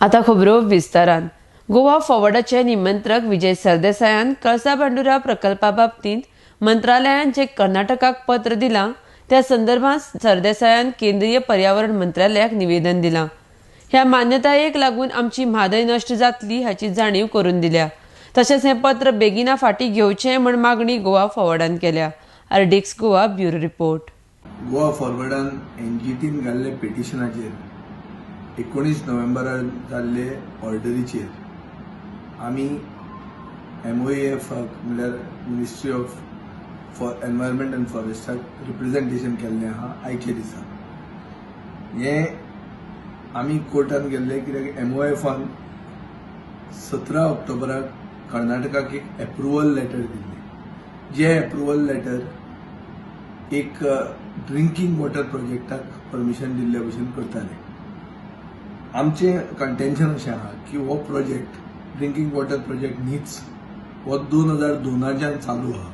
आता खबरो विस्तारान. गोवा फॉरवर्डाचे निमंत्रक विजय सरदेसायान कळसा बांदुरा प्रकल्पा बाबतींत मंत्रालयान जे कर्नाटकाक पत्र दिलां त्या संदर्भात सरदेसायान केंद्रीय पर्यावरण मंत्रालयाक निवेदन दिलां. ह्या मान्यतायेक लागून आमची म्हादय नश्ट जातली हाची जाणीव करून दिल्या. तशेंच हें पत्र बेगिना फाटीं घेवचें म्हण मागणी गोवा फॉरवर्डान केल्या. RDX Goa bureau report. Goa फॉरवर्डान एनजीटीन घाल्ले पिटिशनाचेर 19 नोव्हेंबराक जाल्ले ऑर्डरीचेर आमी MOEFक म्हणल्यार मिनिस्ट्री ऑफ एनवायरमेंट अँड फॉरेस्टाक रिप्रेझेंटेशन केल्लें आहा आयचे दिसा. हें आमी कोर्टान गेल्ले कित्याक MOEFन 17 ऑक्टोबराक कर्नाटकाक एक एप्रुवल लेटर दिल्लें. जे एप्रुवल लेटर एक ड्रिंकिंग वॉटर प्रोजेक्टाक परमिशन दिल्ले भशेन करताले. आमचें कंटेन्शन अशें आहा की हो प्रोजेक्ट ड्रिंकिंग वॉटर प्रोजेक्ट न्हीच, हो 2002च्यान चालू आहा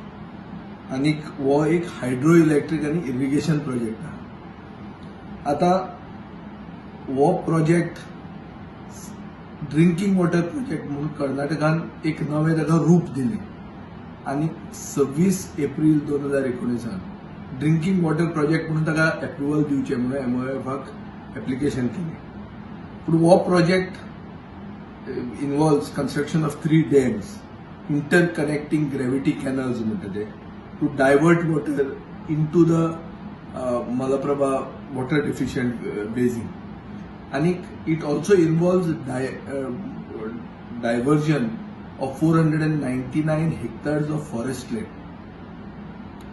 आनीक हो एक हायड्रो इलेक्ट्रीक आनी इरिगेशन प्रोजेक्ट आहा. आतां हो प्रोजेक्ट ड्रिंकिंग वॉटर प्रोजेक्ट म्हणून कर्नाटकान एक नवें ताका रूप दिलें आनी 26 एप्रील 2019 ड्रिंकिंग वॉटर प्रोजेक्ट म्हणून ताका एप्रुवल दिवचें म्हणून MOEFक एप्लिकेशन केलें. पूण हो project involves construction of 3 dams, interconnecting gravity canals म्हणटा ते, to divert water into the Malaprabha water deficient basin. And it also involves diversion of 499 hectares of forest land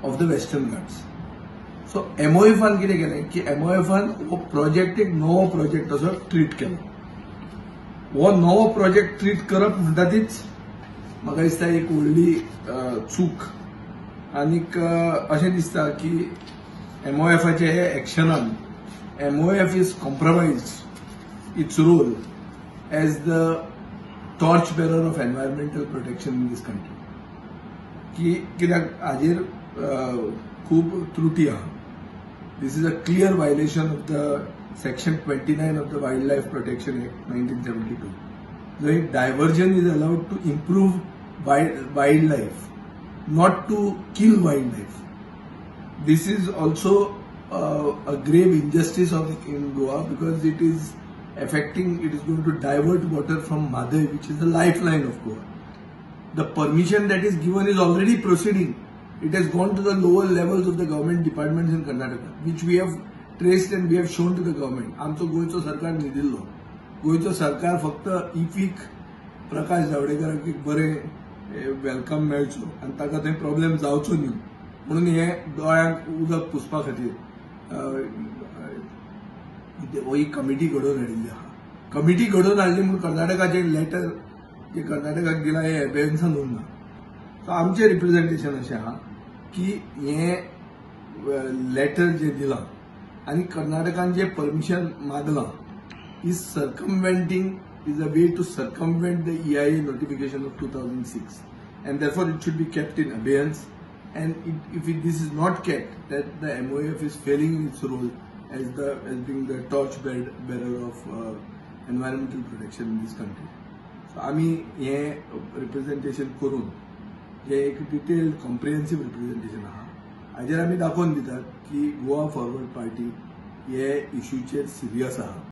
of the Western Ghats. So MOEFन कितें केलें की MOEFन हो project एक नवो project असो treat केलो. हो नवो प्रोजेक्ट ट्रीट करप म्हणटा तीच म्हाका दिसता एक व्हडली चूक. आनीक अशें दिसता की MOEFचे हे एक्शनान MOEF is compromised its role as the torch bearer of environmental protection in this country. की कित्याक हाजेर खूब त्रुटी आहा. This is a clear violation of the section 29 of the wild life protection act 1972. जंय diversion is allowed to improve wild life, not to kill wildlife. This is also a grave injustice in Goa because it is going to divert water from Madhai, which is the lifeline of Goa. The permission that is given is already proceeding. It has gone to the lower levels of the government departments in Karnataka, which we have traced and we have shown to the government. आमचो गोयचो सरकार न्ही दिल्लो. गोयचो सरकार फक्त इफीक प्रकाश जावडेकराक एक बरें welcome मेळचो आनी ताका थंय प्रॉब्लेम जावचो न्ही म्हणून हे दोळ्यांक उदक पुसपा खातीर ही कमिटी घडोवन हाडिल्ली आहा. कमिटी घडोवन हाडली म्हणून कर्नाटकाचे लेटर जे कर्नाटकाक दिला हे एबेन्सान उरना. सो आमचें रिप्रेझेंटेशन अशें आहा की हे लेटर जे दिलां आनी कर्नाटकान जे परमिशन मागलां is circumventing is a way to circumvent the EIA notification of 2006, and therefore it should be kept in abeyance. And if this is not kept, that the MOEF is failing in its role as being the torch bearer of environmental protection in this country. So आमी हे representation करून जे एक detailed comprehensive representation आहा हाजेर आमी दाखोवन दितात की गोवा फॉरवर्ड पार्टी हे इश्यूचेर सिरियस आहा.